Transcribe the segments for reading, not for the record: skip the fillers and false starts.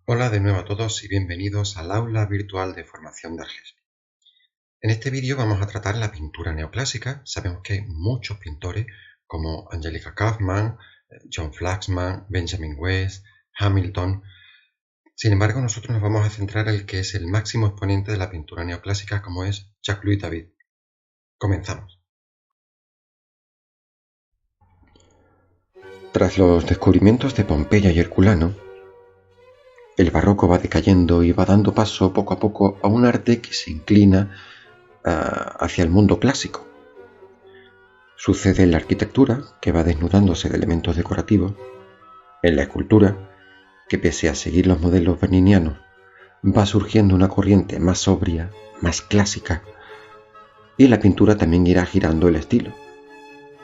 Hola de nuevo a todos y bienvenidos al aula virtual de formación de Arles. En este vídeo vamos a tratar la pintura neoclásica. Sabemos que hay muchos pintores como Angelica Kauffman, John Flaxman, Benjamin West, Hamilton. Sin embargo, nosotros nos vamos a centrar en el que es el máximo exponente de la pintura neoclásica, como es Jacques-Louis David. Comenzamos. Tras los descubrimientos de Pompeya y Herculano, el barroco va decayendo y va dando paso poco a poco a un arte que se inclina hacia el mundo clásico. Sucede en la arquitectura, que va desnudándose de elementos decorativos, en la escultura, que pese a seguir los modelos berninianos, va surgiendo una corriente más sobria, más clásica, y en la pintura también irá girando el estilo,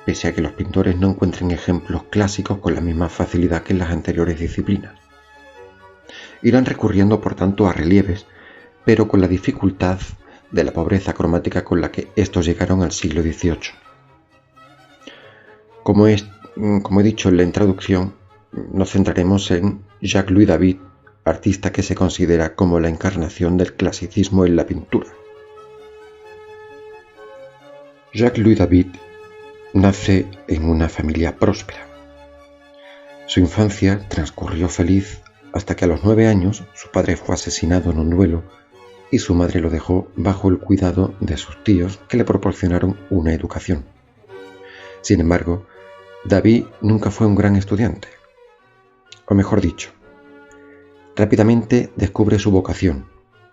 pese a que los pintores no encuentren ejemplos clásicos con la misma facilidad que en las anteriores disciplinas. Irán recurriendo, por tanto, a relieves, pero con la dificultad de la pobreza cromática con la que estos llegaron al siglo XVIII. Como he dicho en la introducción, nos centraremos en Jacques-Louis David, artista que se considera como la encarnación del clasicismo en la pintura. Jacques-Louis David nace en una familia próspera. Su infancia transcurrió feliz hasta que a los 9 años su padre fue asesinado en un duelo y su madre lo dejó bajo el cuidado de sus tíos que le proporcionaron una educación. Sin embargo, David nunca fue un gran estudiante, o mejor dicho, rápidamente descubre su vocación,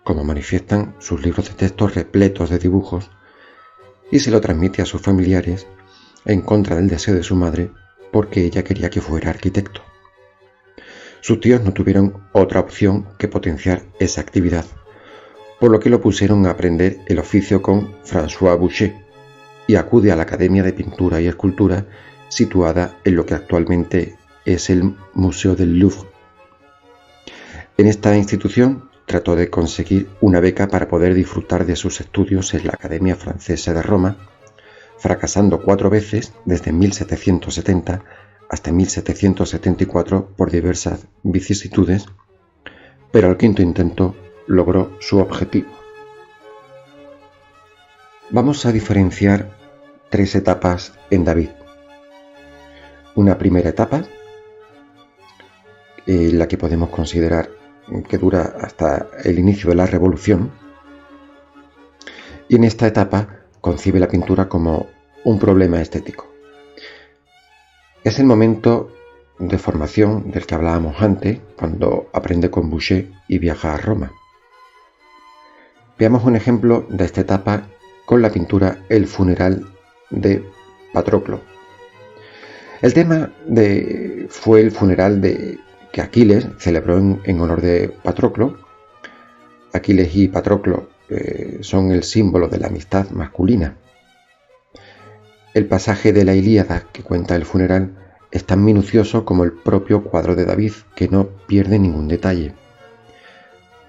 como manifiestan sus libros de texto repletos de dibujos, y se lo transmite a sus familiares en contra del deseo de su madre porque ella quería que fuera arquitecto. Sus tíos no tuvieron otra opción que potenciar esa actividad, por lo que lo pusieron a aprender el oficio con François Boucher y acude a la Academia de Pintura y Escultura situada en lo que actualmente es el Museo del Louvre. En esta institución trató de conseguir una beca para poder disfrutar de sus estudios en la Academia Francesa de Roma, fracasando 4 veces desde 1770 hasta 1774 por diversas vicisitudes, pero al quinto intento logró su objetivo. Vamos a diferenciar 3 etapas en David. Una primera etapa, la que podemos considerar que dura hasta el inicio de la Revolución, y en esta etapa concibe la pintura como un problema estético. Es el momento de formación del que hablábamos antes, cuando aprende con Boucher y viaja a Roma. Veamos un ejemplo de esta etapa con la pintura El funeral de Patroclo. El tema fue el funeral que Aquiles celebró en honor de Patroclo. Aquiles y Patroclo son el símbolo de la amistad masculina. El pasaje de la Ilíada que cuenta el funeral es tan minucioso como el propio cuadro de David, que no pierde ningún detalle.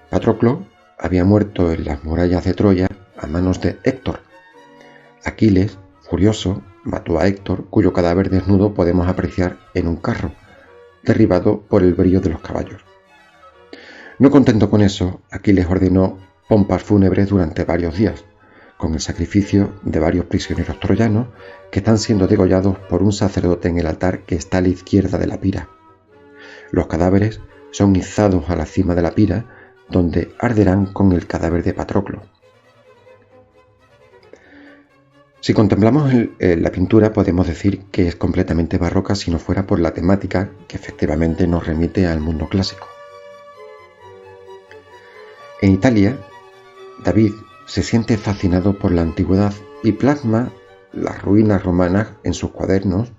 Patroclo había muerto en las murallas de Troya a manos de Héctor. Aquiles, furioso, mató a Héctor, cuyo cadáver desnudo podemos apreciar en un carro, derribado por el brío de los caballos. No contento con eso, Aquiles ordenó pompas fúnebres durante varios días, con el sacrificio de varios prisioneros troyanos que están siendo degollados por un sacerdote en el altar que está a la izquierda de la pira. Los cadáveres son izados a la cima de la pira, donde arderán con el cadáver de Patroclo. Si contemplamos la pintura, podemos decir que es completamente barroca si no fuera por la temática que efectivamente nos remite al mundo clásico. En Italia, David se siente fascinado por la antigüedad y plasma las ruinas romanas en sus cuadernos,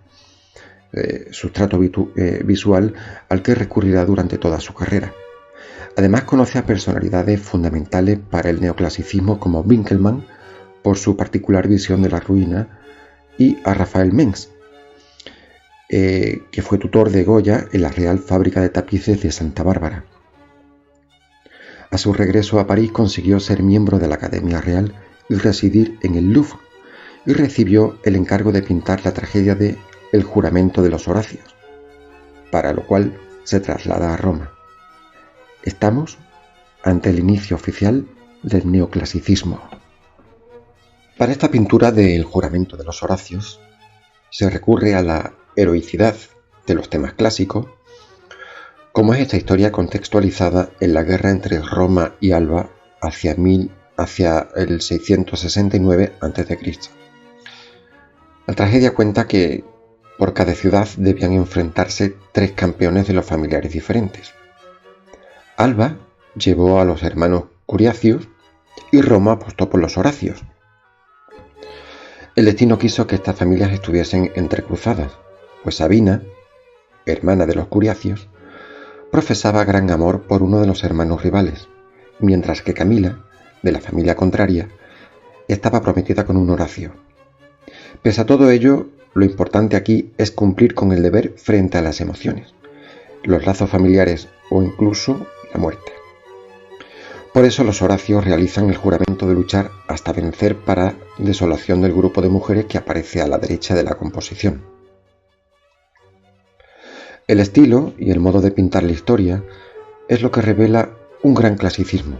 sustrato visual al que recurrirá durante toda su carrera. Además, conoce a personalidades fundamentales para el neoclasicismo como Winkelmann, por su particular visión de la ruina, y a Rafael Mengs, que fue tutor de Goya en la Real Fábrica de Tapices de Santa Bárbara. A su regreso a París consiguió ser miembro de la Academia Real y residir en el Louvre, y recibió el encargo de pintar la tragedia de El juramento de los Horacios, para lo cual se traslada a Roma. Estamos ante el inicio oficial del neoclasicismo. Para esta pintura del juramento de los Horacios se recurre a la heroicidad de los temas clásicos, como es esta historia contextualizada en la guerra entre Roma y Alba hacia el 669 a.C. La tragedia cuenta que por cada ciudad debían enfrentarse 3 campeones de los familiares diferentes. Alba llevó a los hermanos Curiacius y Roma apostó por los Horacios. El destino quiso que estas familias estuviesen entrecruzadas, pues Sabina, hermana de los Curiacios, profesaba gran amor por uno de los hermanos rivales, mientras que Camila, de la familia contraria, estaba prometida con un Horacio. Pese a todo ello, lo importante aquí es cumplir con el deber frente a las emociones, los lazos familiares o incluso la muerte. Por eso los Horacios realizan el juramento de luchar hasta vencer para desolación del grupo de mujeres que aparece a la derecha de la composición. El estilo y el modo de pintar la historia es lo que revela un gran clasicismo.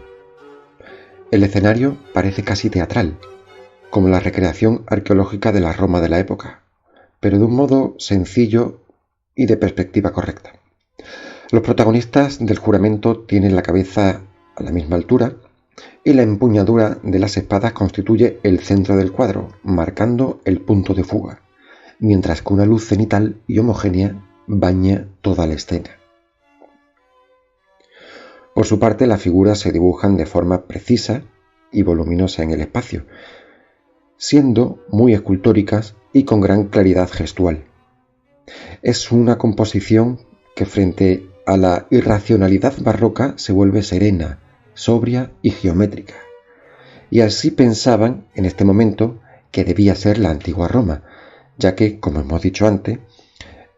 El escenario parece casi teatral, como la recreación arqueológica de la Roma de la época, pero de un modo sencillo y de perspectiva correcta. Los protagonistas del juramento tienen la cabeza a la misma altura y la empuñadura de las espadas constituye el centro del cuadro, marcando el punto de fuga, mientras que una luz cenital y homogénea baña toda la escena. Por su parte, las figuras se dibujan de forma precisa y voluminosa en el espacio, siendo muy escultóricas y con gran claridad gestual. Es una composición que frente a la irracionalidad barroca se vuelve serena, sobria y geométrica. Y así pensaban en este momento que debía ser la antigua Roma, ya que, como hemos dicho antes,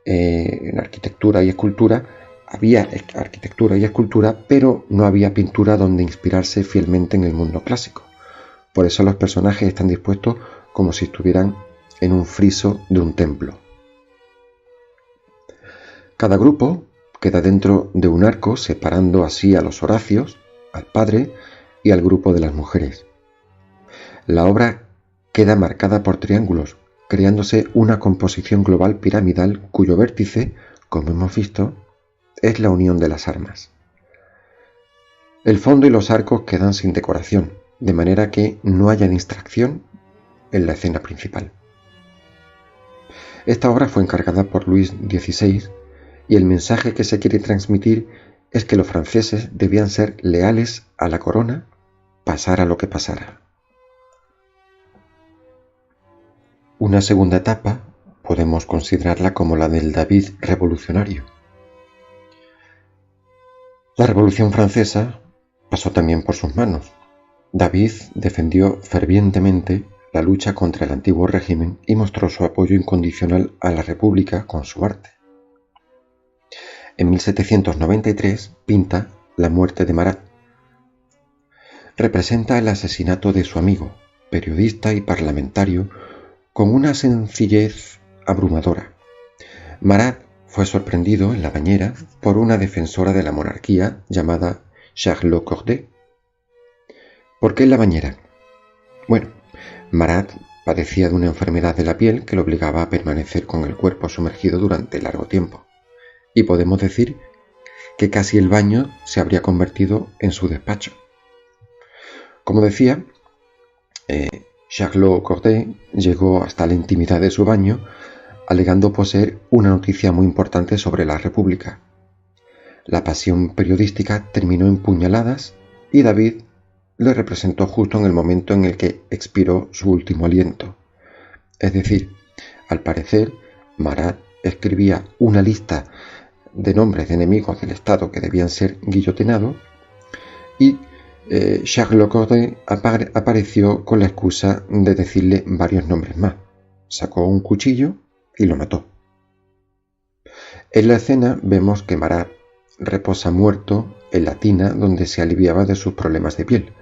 en arquitectura y escultura había arquitectura y escultura, pero no había pintura donde inspirarse fielmente en el mundo clásico. Por eso los personajes están dispuestos como si estuvieran en un friso de un templo. Cada grupo queda dentro de un arco, separando así a los Horacios, al padre y al grupo de las mujeres. La obra queda marcada por triángulos, creándose una composición global piramidal cuyo vértice, como hemos visto, es la unión de las armas. El fondo y los arcos quedan sin decoración, de manera que no haya distracción en la escena principal. Esta obra fue encargada por Luis XVI y el mensaje que se quiere transmitir es que los franceses debían ser leales a la corona, pasara lo que pasara. Una segunda etapa podemos considerarla como la del David revolucionario. La Revolución Francesa pasó también por sus manos. David defendió fervientemente la lucha contra el antiguo régimen y mostró su apoyo incondicional a la República con su arte. En 1793 pinta La muerte de Marat. Representa el asesinato de su amigo, periodista y parlamentario, con una sencillez abrumadora. Marat fue sorprendido en la bañera por una defensora de la monarquía llamada Charlotte Corday. ¿Por qué en la bañera? Bueno, Marat padecía de una enfermedad de la piel que lo obligaba a permanecer con el cuerpo sumergido durante largo tiempo. Y podemos decir que casi el baño se habría convertido en su despacho. Como decía, Charlotte Corday llegó hasta la intimidad de su baño alegando poseer una noticia muy importante sobre la República. La pasión periodística terminó en puñaladas y David le representó justo en el momento en el que expiró su último aliento. Es decir, al parecer, Marat escribía una lista de nombres de enemigos del Estado que debían ser guillotinados y Charlotte Corday apareció con la excusa de decirle varios nombres más. Sacó un cuchillo y lo mató. En la escena vemos que Marat reposa muerto en la tina donde se aliviaba de sus problemas de piel.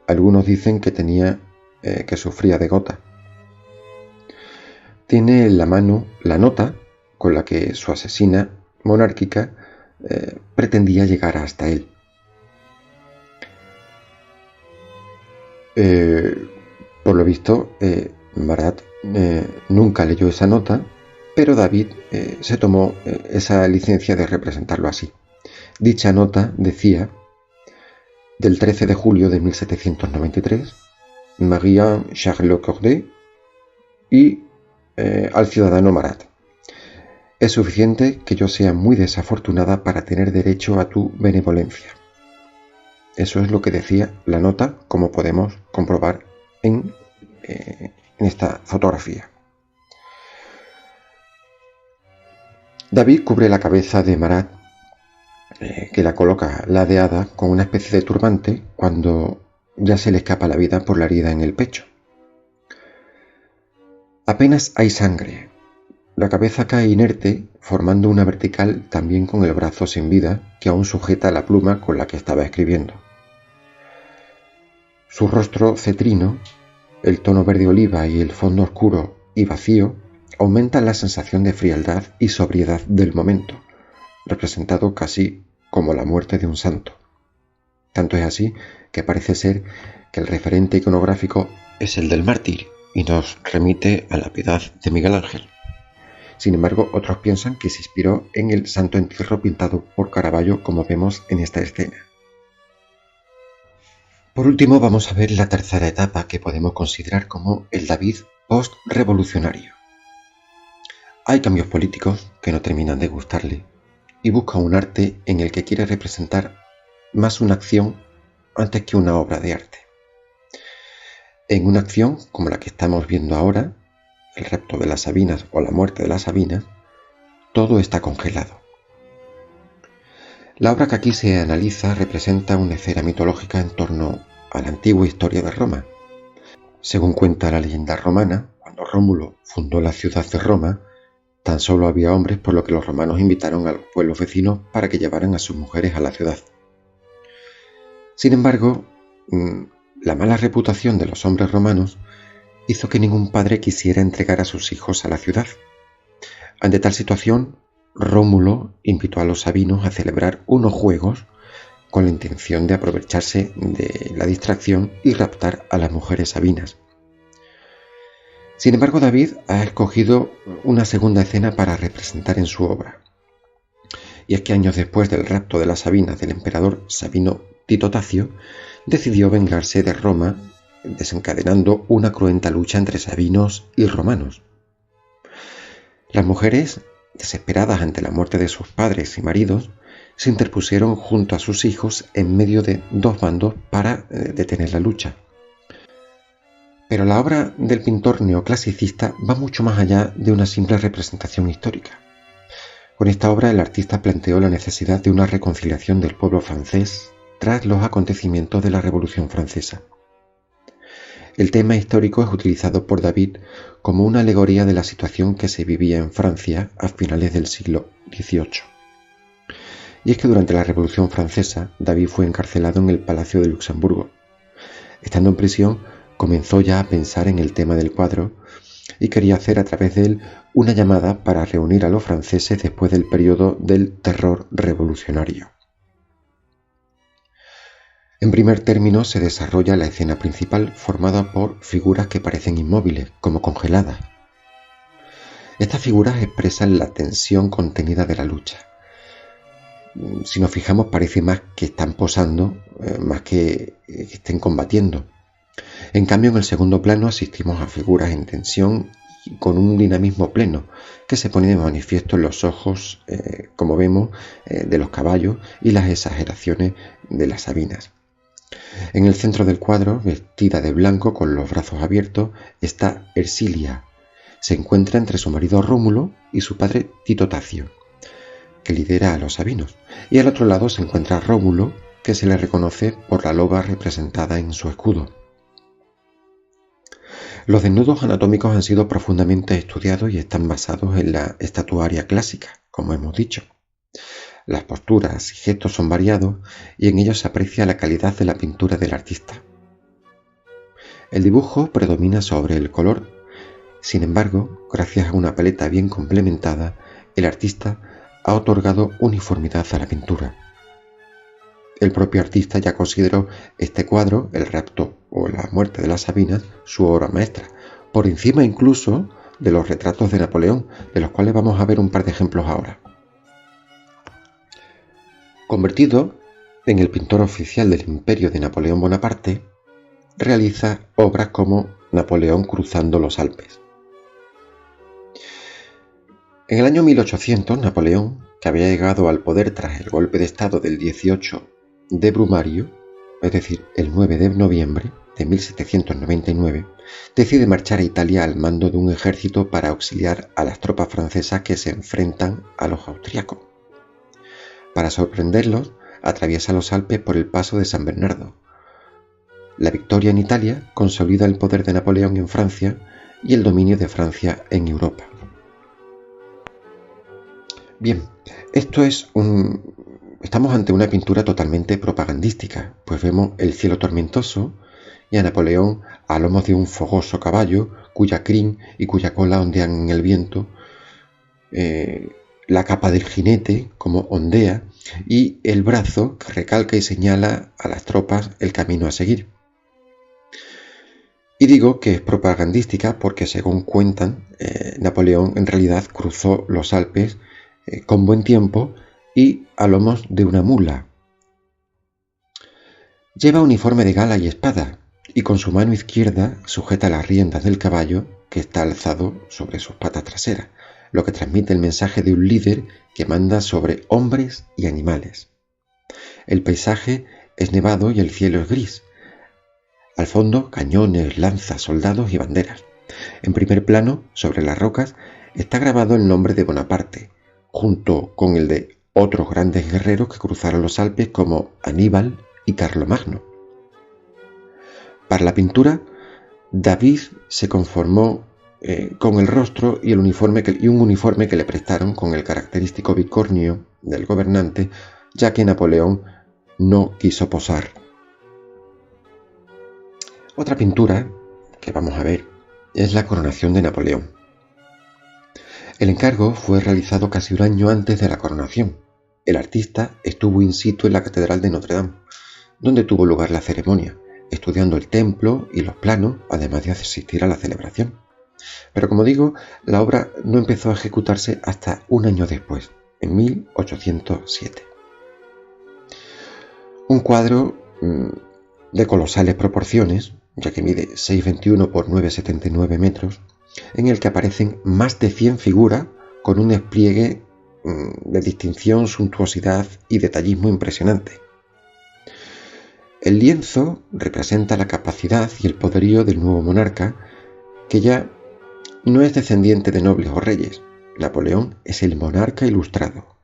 Algunos dicen que que sufría de gota. Tiene en la mano la nota con la que su asesina monárquica pretendía llegar hasta él. Por lo visto, Marat nunca leyó esa nota, pero David se tomó esa licencia de representarlo así. Dicha nota decía: del 13 de julio de 1793, Marianne Charlotte Corday y al ciudadano Marat. Es suficiente que yo sea muy desafortunada para tener derecho a tu benevolencia. Eso es lo que decía la nota, como podemos comprobar en esta fotografía. David cubre la cabeza de Marat, que la coloca ladeada con una especie de turbante cuando ya se le escapa la vida por la herida en el pecho. Apenas hay sangre. La cabeza cae inerte, formando una vertical también con el brazo sin vida que aún sujeta la pluma con la que estaba escribiendo. Su rostro cetrino, el tono verde oliva y el fondo oscuro y vacío aumentan la sensación de frialdad y sobriedad del momento, representado casi como la muerte de un santo. Tanto es así que parece ser que el referente iconográfico es el del mártir y nos remite a la piedad de Miguel Ángel. Sin embargo, otros piensan que se inspiró en el Santo Entierro pintado por Caravaggio, como vemos en esta escena. Por último, vamos a ver la tercera etapa que podemos considerar como el David post-revolucionario. Hay cambios políticos que no terminan de gustarle y busca un arte en el que quiere representar más una acción antes que una obra de arte. En una acción como la que estamos viendo ahora, el rapto de las Sabinas o la muerte de las Sabinas, todo está congelado. La obra que aquí se analiza representa una escena mitológica en torno a la antigua historia de Roma. Según cuenta la leyenda romana, cuando Rómulo fundó la ciudad de Roma, tan solo había hombres, por lo que los romanos invitaron a los pueblos vecinos para que llevaran a sus mujeres a la ciudad. Sin embargo, la mala reputación de los hombres romanos hizo que ningún padre quisiera entregar a sus hijos a la ciudad. Ante tal situación, Rómulo invitó a los sabinos a celebrar unos juegos con la intención de aprovecharse de la distracción y raptar a las mujeres sabinas. Sin embargo, David ha escogido una segunda escena para representar en su obra. Y es que años después del rapto de las Sabinas del emperador Sabino Tito Tacio, decidió vengarse de Roma, desencadenando una cruenta lucha entre sabinos y romanos. Las mujeres, desesperadas ante la muerte de sus padres y maridos, se interpusieron junto a sus hijos en medio de dos bandos para detener la lucha. Pero la obra del pintor neoclasicista va mucho más allá de una simple representación histórica. Con esta obra el artista planteó la necesidad de una reconciliación del pueblo francés tras los acontecimientos de la Revolución Francesa. El tema histórico es utilizado por David como una alegoría de la situación que se vivía en Francia a finales del siglo XVIII. Y es que durante la Revolución Francesa, David fue encarcelado en el Palacio de Luxemburgo. Estando en prisión, comenzó ya a pensar en el tema del cuadro y quería hacer a través de él una llamada para reunir a los franceses después del periodo del terror revolucionario. En primer término se desarrolla la escena principal formada por figuras que parecen inmóviles, como congeladas. Estas figuras expresan la tensión contenida de la lucha. Si nos fijamos, parece más que están posando, más que estén combatiendo. En cambio, en el segundo plano asistimos a figuras en tensión y con un dinamismo pleno que se pone de manifiesto en los ojos, como vemos, de los caballos y las exageraciones de las sabinas. En el centro del cuadro, vestida de blanco con los brazos abiertos, está Ersilia. Se encuentra entre su marido Rómulo y su padre Tito Tacio, que lidera a los sabinos, y al otro lado se encuentra Rómulo, que se le reconoce por la loba representada en su escudo. Los desnudos anatómicos han sido profundamente estudiados y están basados en la estatuaria clásica, como hemos dicho. Las posturas y gestos son variados y en ellos se aprecia la calidad de la pintura del artista. El dibujo predomina sobre el color. Sin embargo, gracias a una paleta bien complementada, el artista ha otorgado uniformidad a la pintura. El propio artista ya consideró este cuadro, El rapto o La muerte de las Sabinas su obra maestra, por encima incluso de los retratos de Napoleón, de los cuales vamos a ver un par de ejemplos ahora. Convertido en el pintor oficial del imperio de Napoleón Bonaparte, realiza obras como Napoleón cruzando los Alpes. En el año 1800, Napoleón, que había llegado al poder tras el golpe de estado del 18 de Brumario, es decir, el 9 de noviembre de 1799, decide marchar a Italia al mando de un ejército para auxiliar a las tropas francesas que se enfrentan a los austríacos. Para sorprenderlos, atraviesa los Alpes por el paso de San Bernardo. La victoria en Italia consolida el poder de Napoleón en Francia y el dominio de Francia en Europa. Bien, estamos ante una pintura totalmente propagandística, pues vemos el cielo tormentoso y a Napoleón a lomos de un fogoso caballo cuya crin y cuya cola ondean en el viento, la capa del jinete como ondea y el brazo que recalca y señala a las tropas el camino a seguir. Y digo que es propagandística porque, según cuentan, Napoleón en realidad cruzó los Alpes con buen tiempo y a lomos de una mula. Lleva uniforme de gala y espada, y con su mano izquierda sujeta las riendas del caballo que está alzado sobre sus patas traseras, lo que transmite el mensaje de un líder que manda sobre hombres y animales. El paisaje es nevado y el cielo es gris. Al fondo, cañones, lanzas, soldados y banderas. En primer plano, sobre las rocas, está grabado el nombre de Bonaparte, junto con el de otros grandes guerreros que cruzaron los Alpes como Aníbal y Carlomagno. Para la pintura, David se conformó con el rostro y un uniforme que le prestaron con el característico bicornio del gobernante, ya que Napoleón no quiso posar. Otra pintura que vamos a ver es la coronación de Napoleón. El encargo fue realizado casi un año antes de la coronación. El artista estuvo in situ en la Catedral de Notre Dame, donde tuvo lugar la ceremonia, estudiando el templo y los planos, además de asistir a la celebración. Pero como digo, la obra no empezó a ejecutarse hasta un año después, en 1807. Un cuadro de colosales proporciones, ya que mide 6,21 por 9,79 metros, en el que aparecen más de 100 figuras con un despliegue de distinción, suntuosidad y detallismo impresionante. El lienzo representa la capacidad y el poderío del nuevo monarca, que ya no es descendiente de nobles o reyes. Napoleón es el monarca ilustrado.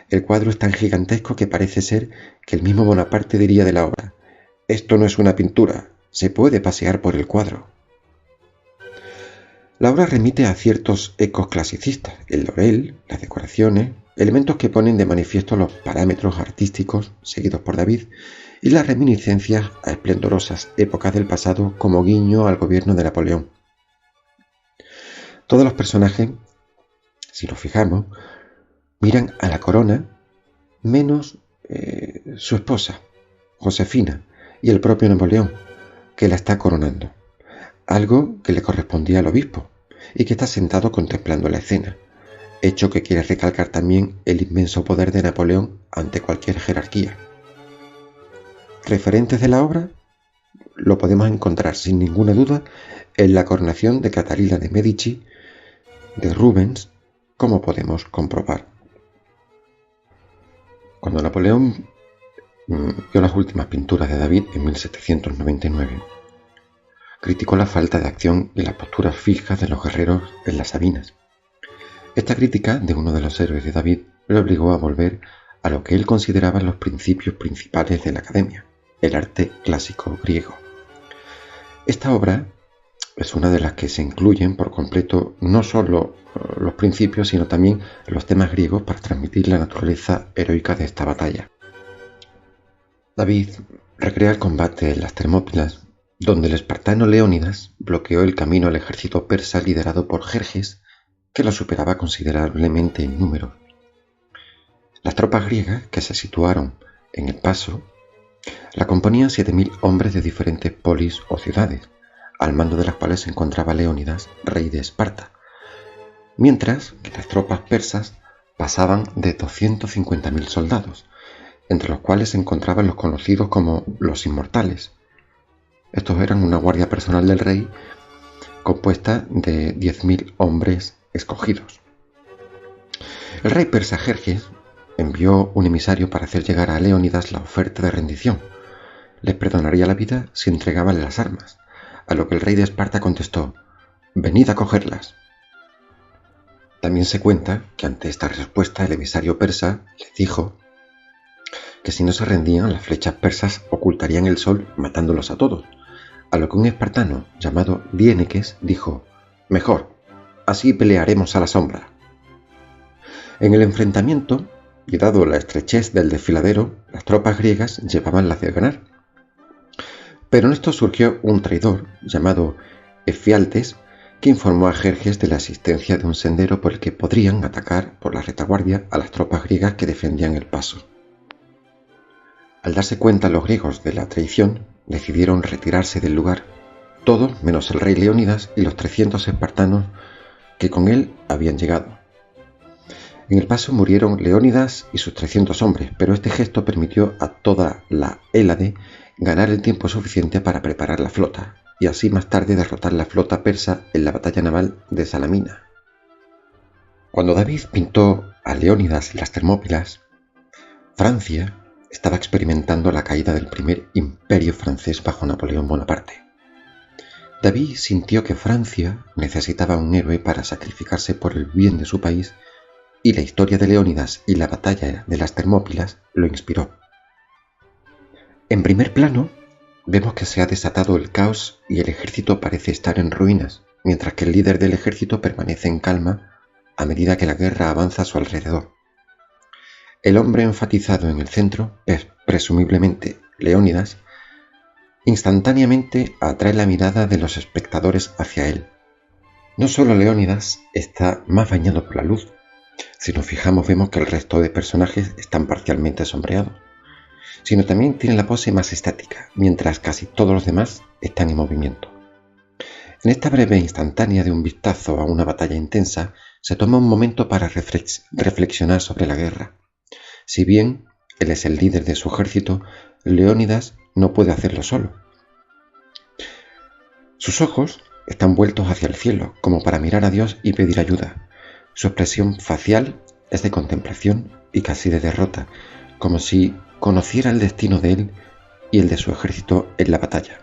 El cuadro es tan gigantesco que parece ser que el mismo Bonaparte diría de la obra: «Esto no es una pintura, se puede pasear por el cuadro». La obra remite a ciertos ecos clasicistas, el laurel, las decoraciones, elementos que ponen de manifiesto los parámetros artísticos seguidos por David y las reminiscencias a esplendorosas épocas del pasado como guiño al gobierno de Napoleón. Todos los personajes, si nos fijamos, miran a la corona, menos su esposa, Josefina, y el propio Napoleón, que la está coronando, algo que le correspondía al obispo, y que está sentado contemplando la escena, hecho que quiere recalcar también el inmenso poder de Napoleón ante cualquier jerarquía. Referentes de la obra lo podemos encontrar sin ninguna duda en la coronación de Catalina de Medici de Rubens, como podemos comprobar. Cuando Napoleón vio las últimas pinturas de David en 1799, criticó la falta de acción y las posturas fijas de los guerreros en las Sabinas. Esta crítica de uno de los héroes de David le obligó a volver a lo que él consideraba los principios principales de la academia, el arte clásico griego. Esta obra es una de las que se incluyen por completo no solo los principios, sino también los temas griegos para transmitir la naturaleza heroica de esta batalla. David recrea el combate en las Termópilas, donde el espartano Leónidas bloqueó el camino al ejército persa liderado por Jerjes, que lo superaba considerablemente en número. Las tropas griegas que se situaron en el paso La componían 7.000 hombres de diferentes polis o ciudades, al mando de las cuales se encontraba Leónidas, rey de Esparta, mientras que las tropas persas pasaban de 250.000 soldados, entre los cuales se encontraban los conocidos como los Inmortales. Estos eran una guardia personal del rey compuesta de 10.000 hombres escogidos. El rey persa Jerjes envió un emisario para hacer llegar a Leónidas la oferta de rendición. Les perdonaría la vida si entregaban las armas, a lo que el rey de Esparta contestó: «Venid a cogerlas». También se cuenta que ante esta respuesta el emisario persa les dijo que si no se rendían, las flechas persas ocultarían el sol matándolos a todos, a lo que un espartano llamado Diéneques dijo: «Mejor, así pelearemos a la sombra». En el enfrentamiento, y dado la estrechez del desfiladero, las tropas griegas llevaban la de ganar. Pero en esto surgió un traidor llamado Efialtes, que informó a Jerjes de la existencia de un sendero por el que podrían atacar por la retaguardia a las tropas griegas que defendían el paso. Al darse cuenta los griegos de la traición, decidieron retirarse del lugar, todos menos el rey Leónidas y los 300 espartanos que con él habían llegado. En el paso murieron Leónidas y sus 300 hombres, pero este gesto permitió a toda la Hélade ganar el tiempo suficiente para preparar la flota, y así más tarde derrotar la flota persa en la batalla naval de Salamina. Cuando David pintó a Leónidas y las Termópilas, Francia estaba experimentando la caída del primer imperio francés bajo Napoleón Bonaparte. David sintió que Francia necesitaba un héroe para sacrificarse por el bien de su país, y la historia de Leónidas y la batalla de las Termópilas lo inspiró. En primer plano, vemos que se ha desatado el caos y el ejército parece estar en ruinas, mientras que el líder del ejército permanece en calma a medida que la guerra avanza a su alrededor. El hombre enfatizado en el centro, presumiblemente Leónidas, instantáneamente atrae la mirada de los espectadores hacia él. No solo Leónidas está más bañado por la luz, si nos fijamos vemos que el resto de personajes están parcialmente sombreados, sino también tienen la pose más estática, mientras casi todos los demás están en movimiento. En esta breve instantánea de un vistazo a una batalla intensa, se toma un momento para reflexionar sobre la guerra. Si bien él es el líder de su ejército, Leónidas no puede hacerlo solo. Sus ojos están vueltos hacia el cielo, como para mirar a Dios y pedir ayuda. Su expresión facial es de contemplación y casi de derrota, como si conociera el destino de él y el de su ejército en la batalla.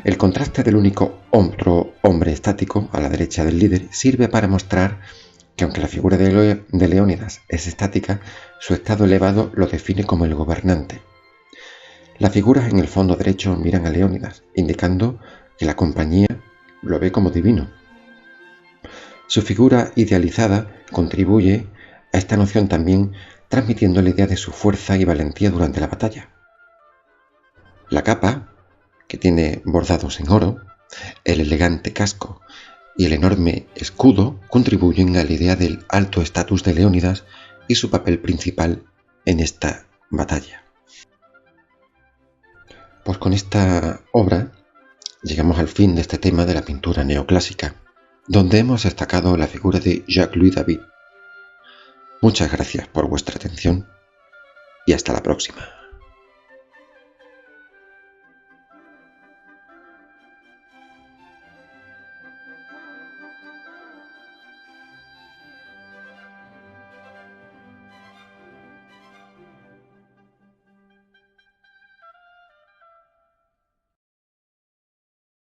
El contraste del único hombre estático a la derecha del líder sirve para mostrar que aunque la figura de Leónidas es estática, su estado elevado lo define como el gobernante. Las figuras en el fondo derecho miran a Leónidas, indicando que la compañía lo ve como divino. Su figura idealizada contribuye a esta noción también, transmitiendo la idea de su fuerza y valentía durante la batalla. La capa, que tiene bordados en oro, el elegante casco y el enorme escudo contribuyen a la idea del alto estatus de Leónidas y su papel principal en esta batalla. Pues con esta obra llegamos al fin de este tema de la pintura neoclásica, donde hemos destacado la figura de Jacques-Louis David. Muchas gracias por vuestra atención y hasta la próxima.